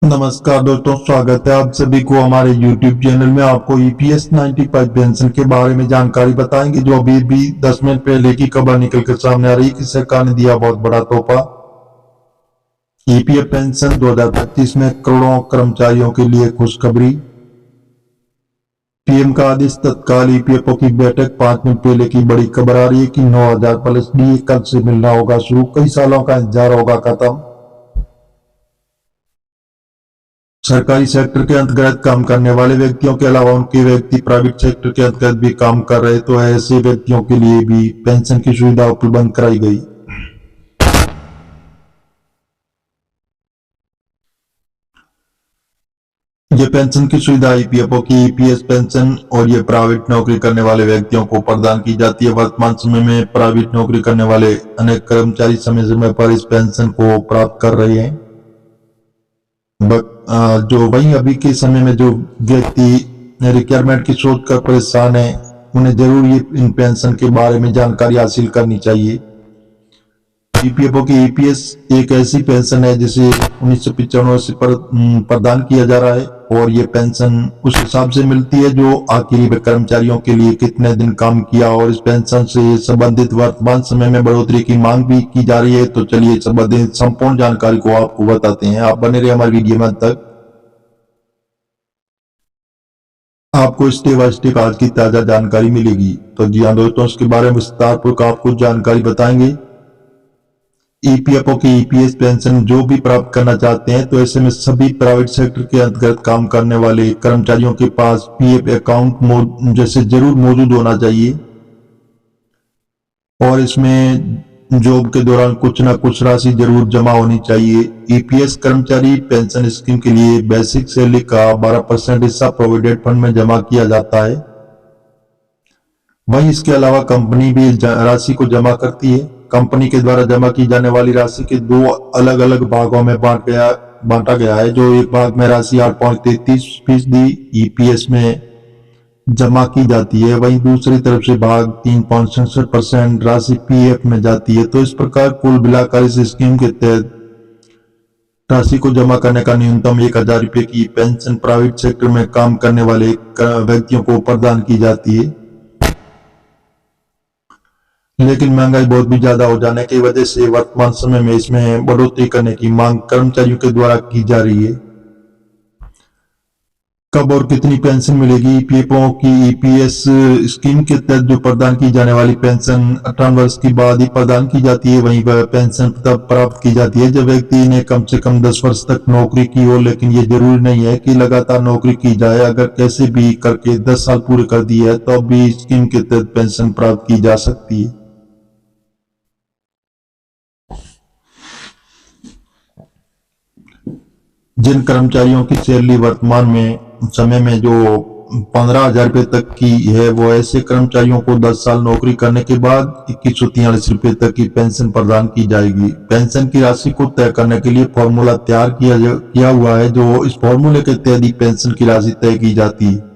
नमस्कार दोस्तों, स्वागत है आप सभी को हमारे YouTube चैनल में। आपको EPS 95 पेंशन के बारे में जानकारी बताएंगे, जो अभी भी 10 मिनट पहले की खबर निकल कर सामने आ रही है कि सरकार ने दिया बहुत बड़ा तोहफा। EPF पेंशन 2025 में करोड़ों कर्मचारियों के लिए खुशखबरी। पीएम का आदेश, तत्काल EPFO की बैठक। 5 मिनट पहले की बड़ी खबर आ रही है कि 9,000 प्लस DA कल से मिलना होगा शुरू। कई सालों का इंतजार होगा खत्म। सरकारी सेक्टर के अंतर्गत काम करने वाले व्यक्तियों के अलावा उनके व्यक्ति प्राइवेट सेक्टर के अंतर्गत भी काम कर रहे, तो ऐसे व्यक्तियों के लिए भी पेंशन की सुविधा उपलब्ध कराई गई। ये पेंशन की सुविधा EPFO की EPS पेंशन और ये प्राइवेट नौकरी करने वाले व्यक्तियों को प्रदान की जाती है। वर्तमान समय में प्राइवेट नौकरी करने वाले अनेक कर्मचारी समय समय पर इस पेंशन को प्राप्त कर रहे हैं। जो वही अभी के समय में जो व्यक्ति रिक्वायरमेंट की सोच कर परेशान है, उन्हें जरूर ये इन पेंशन के बारे में जानकारी हासिल करनी चाहिए। EPFO की EPS एक ऐसी पेंशन है जिसे 1995 से प्रदान किया जा रहा है, और ये पेंशन उस हिसाब से मिलती है जो आखिरी में कर्मचारियों के लिए कितने दिन काम किया। और इस पेंशन से संबंधित वर्तमान समय में बढ़ोतरी की मांग भी की जा रही है। तो चलिए संबंधित संपूर्ण जानकारी को आपको बताते हैं। आप बने रहे हमारे वीडियो में तक, आपको स्टेप बाय स्टेप आज की ताजा जानकारी मिलेगी। तो जी हाँ दोस्तों, इसके बारे में विस्तार पूर्वक आपको जानकारी बताएंगे। EPFO की EPS पेंशन जो भी प्राप्त करना चाहते हैं, तो ऐसे में सभी प्राइवेट सेक्टर के अंतर्गत काम करने वाले कर्मचारियों के पास PF अकाउंट जैसे जरूर मौजूद होना चाहिए, और इसमें जॉब के दौरान कुछ ना कुछ राशि जरूर जमा होनी चाहिए। EPS कर्मचारी पेंशन स्कीम के लिए बेसिक सैलरी का 12% हिस्सा प्रोविडेंट फंड में जमा किया जाता है। वहीं इसके अलावा कंपनी भी राशि को जमा करती है। कंपनी के द्वारा जमा की जाने वाली राशि के दो अलग अलग भागों में बांटा गया है। जो एक भाग में राशि 8.33% EPS में जमा की जाती है, वहीं दूसरी तरफ से भाग 3.67% राशि PF में जाती है। तो इस प्रकार कुल मिलाकर इस स्कीम के तहत राशि को जमा करने का न्यूनतम 1,000 रुपये की पेंशन प्राइवेट सेक्टर में काम करने वाले व्यक्तियों को प्रदान की जाती है। लेकिन महंगाई बहुत भी ज्यादा हो जाने की वजह से वर्तमान समय में इसमें बढ़ोतरी करने की मांग कर्मचारियों के द्वारा की जा रही है। कब और कितनी पेंशन मिलेगी? EPFO की EPS स्कीम के तहत जो प्रदान की जाने वाली पेंशन 58 वर्ष के बाद ही प्रदान की जाती है। वहीं वह पेंशन तब प्राप्त की जाती है जब व्यक्ति ने कम से कम 10 वर्ष तक नौकरी की हो। लेकिन ये जरूरी नहीं है कि लगातार नौकरी की जाए। अगर कैसे भी करके 10 साल पूरे कर दिए है तो भी स्कीम के तहत पेंशन प्राप्त की जा सकती है। जिन कर्मचारियों की सैलरी वर्तमान में समय में जो 15,000 रुपये तक की है, वो ऐसे कर्मचारियों को 10 साल नौकरी करने के बाद 2143 रुपये तक की पेंशन प्रदान की जाएगी। पेंशन की राशि को तय करने के लिए फॉर्मूला तैयार किया हुआ है, जो इस फॉर्मूले के तहत ही पेंशन की राशि तय की जाती है।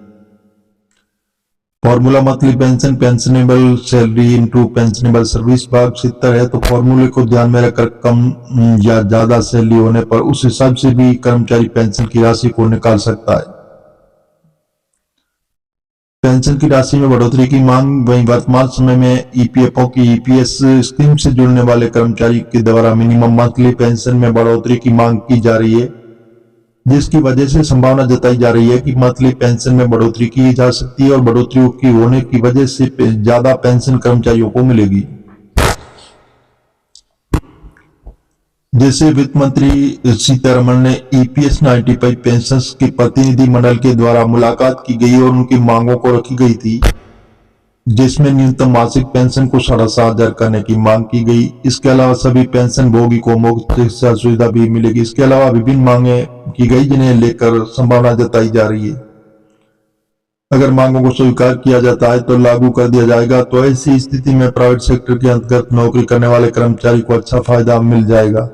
Formula monthly pension pensionable salary into pensionable service भाग 70 है। तो फॉर्मूले को ध्यान में रखकर कम या ज्यादा सैलरी होने पर उस हिसाब से भी कर्मचारी पेंशन की राशि को निकाल सकता है। पेंशन की राशि में बढ़ोतरी की मांग। वहीं वर्तमान समय में EPFO की EPS स्कीम से जुड़ने वाले कर्मचारी के द्वारा मिनिमम मंथली पेंशन में बढ़ोतरी की मांग की जा रही है, जिसकी वजह से संभावना जताई जा रही है कि मंथली पेंशन में बढ़ोतरी की जा सकती है, और बढ़ोतरी की होने की वजह से ज्यादा पेंशन कर्मचारियों को मिलेगी। जैसे वित्त मंत्री सीतारमण ने EPS 95 पेंशन के प्रतिनिधि मंडल के द्वारा मुलाकात की गई और उनकी मांगों को रखी गई थी, जिसमें न्यूनतम मासिक पेंशन को 7,500 करने की मांग की गई। इसके अलावा सभी पेंशन भोगी को मुफ्त चिकित्सा सुविधा भी मिलेगी। इसके अलावा विभिन्न मांगे की गई जिन्हें लेकर संभावना जताई जा रही है। अगर मांगों को स्वीकार किया जाता है तो लागू कर दिया जाएगा। तो ऐसी स्थिति में प्राइवेट सेक्टर के अंतर्गत नौकरी करने वाले कर्मचारी को अच्छा फायदा मिल जाएगा।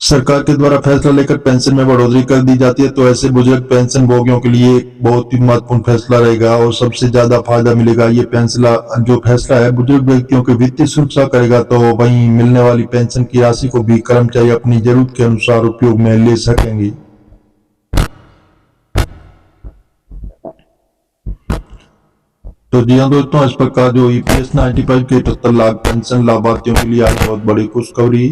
सरकार के द्वारा फैसला लेकर पेंशन में बढ़ोतरी कर दी जाती है, तो ऐसे बुजुर्ग पेंशन भोगियों के लिए बहुत ही महत्वपूर्ण फैसला रहेगा और सबसे ज्यादा फायदा मिलेगा। ये जो फैसला है बुजुर्ग व्यक्तियों की वित्तीय सुरक्षा करेगा, तो वहीं मिलने वाली पेंशन की राशि को भी कर्मचारी अपनी जरूरत के अनुसार उपयोग में ले सकेंगे। तो जी हाँ दोस्तों, इस प्रकार जो ईपीएस 95 के 78 लाख पेंशन लाभार्थियों के लिए आज बहुत बड़ी खुशखबरी।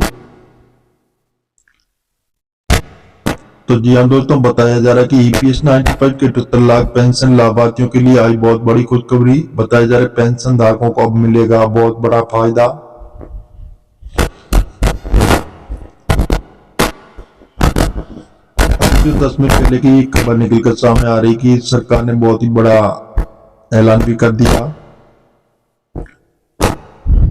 तो जी हाँ दोस्तों, बताया जा रहा है कि ईपीएस 95 के 78 लाख पेंशन लाभार्थियों के लिए आई बहुत बड़ी खुशखबरी। बताया जा रहा है पेंशन धारकों को अब मिलेगा बहुत बड़ा फायदा। जो 10 मिनट पहले की खबर निकलकर सामने आ रही कि सरकार ने बहुत ही बड़ा ऐलान भी कर दिया।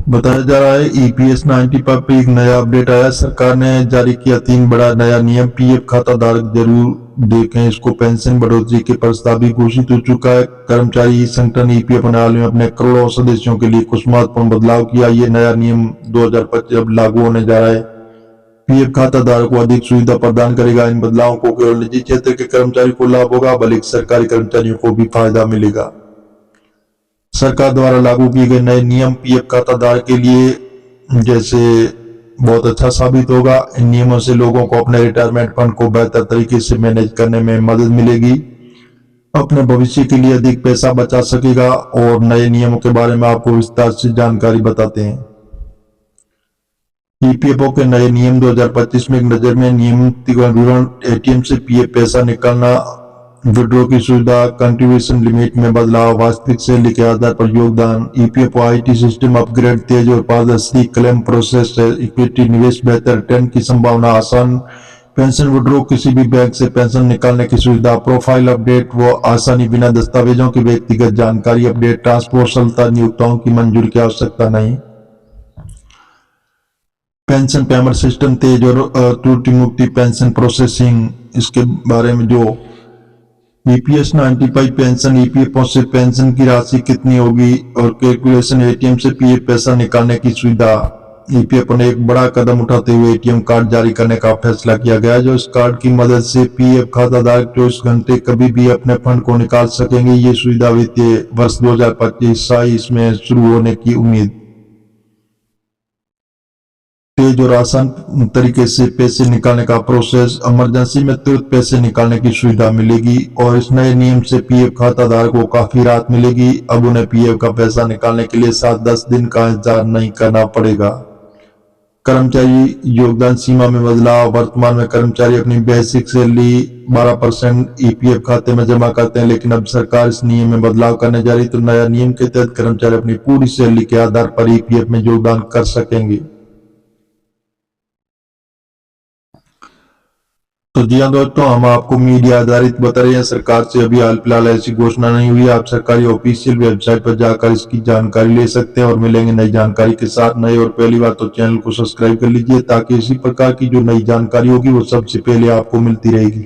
बताया जा रहा है ईपीएस 95 पे एक नया अपडेट आया। सरकार ने जारी किया 3 बड़ा नया नियम। पीएफ खाता धारक जरूर देखें इसको। पेंशन बढ़ोतरी के प्रस्ताव भी घोषित हो चुका है। कर्मचारी संगठन ईपीएफ प्रणाली में अपने करोड़ों सदस्यों के लिए कुछ महत्वपूर्ण बदलाव किया। ये नया नियम 2025 अब लागू होने जा रहा है। पीएफ खाता धारक को अधिक सुविधा प्रदान करेगा। इन बदलावों को केवल निजी क्षेत्र के कर्मचारी को लाभ होगा, बल्कि सरकारी कर्मचारियों को भी फायदा मिलेगा। सरकार द्वारा लागू किए गए नए नियम पीएफ खाता धारक के लिए जैसे बहुत अच्छा साबित होगा। इन नियमों से लोगों को अपने रिटायरमेंट फंड को बेहतर तरीके से मैनेज करने में मदद मिलेगी, अपने भविष्य के लिए अधिक पैसा बचा सकेगा। और नए नियमों के बारे में आपको विस्तार से जानकारी बताते हैं। ईपीएफओ के नए नियम 2025 में एक नजर में नियमित विवरण, एटीएम से पीएफ पैसा निकालना, विड्रॉ की सुविधा, कंट्रीब्यूशन लिमिट में बदलाव, वास्तविक सैलरी के आधार पर योगदान, ईपीएफओ आईटी सिस्टम अपग्रेड, तेज और पारदर्शी क्लेम प्रोसेस, इक्विटी निवेश बेहतर, रिटर्न की संभावना, आसान पेंशन विड्रॉ, किसी भी बैंक से पेंशन निकालने की सुविधा, प्रोफाइल अपडेट व आसानी, बिना दस्तावेजों की व्यक्तिगत जानकारी अपडेट, ट्रांसपोर्टलता, नियोक्ताओं की मंजूरी की आवश्यकता नहीं, पेंशन पेमेंट सिस्टम तेज और त्रुटि मुक्ति पेंशन प्रोसेसिंग। इसके बारे में जो ईपीएस 95 पेंशन, ईपीएफओ से पेंशन की राशि कितनी होगी और कैलकुलेशन, एटीएम से पीएफ पैसा निकालने की सुविधा। ईपीएफओ ने एक बड़ा कदम उठाते हुए एटीएम कार्ड जारी करने का फैसला किया गया, जो इस कार्ड की मदद से पीएफ खाता धारक 24 घंटे कभी भी अपने फंड को निकाल सकेंगे। ये सुविधा वित्तीय वर्ष 2025-26 में शुरू होने की उम्मीद। तेज और आसान तरीके से पैसे निकालने का प्रोसेस, इमरजेंसी में तुरंत पैसे निकालने की सुविधा मिलेगी। और इस नए नियम से पीएफ खाता धारक को काफी राहत मिलेगी। अब उन्हें पीएफ का पैसा निकालने के लिए 7-10 दिन का इंतजार नहीं करना पड़ेगा। कर्मचारी योगदान सीमा में बदलाव। वर्तमान में कर्मचारी अपनी बेसिक सैलरी 12% ईपीएफ खाते में जमा करते हैं, लेकिन अब सरकार इस नियम में बदलाव करने जा रही है। तो नया नियम के तहत कर्मचारी अपनी पूरी सैलरी के आधार पर ईपीएफ में योगदान कर सकेंगे। तो जी हाँ दोस्तों, हम आपको मीडिया आधारित बता रहे हैं। सरकार से अभी हाल फिलहाल ऐसी घोषणा नहीं हुई। आप सरकारी ऑफिशियल वेबसाइट पर जाकर इसकी जानकारी ले सकते हैं और मिलेंगे नई जानकारी के साथ। नए और पहली बार तो चैनल को सब्सक्राइब कर लीजिए, ताकि इसी प्रकार की जो नई जानकारी होगी वो सबसे पहले आपको मिलती रहेगी।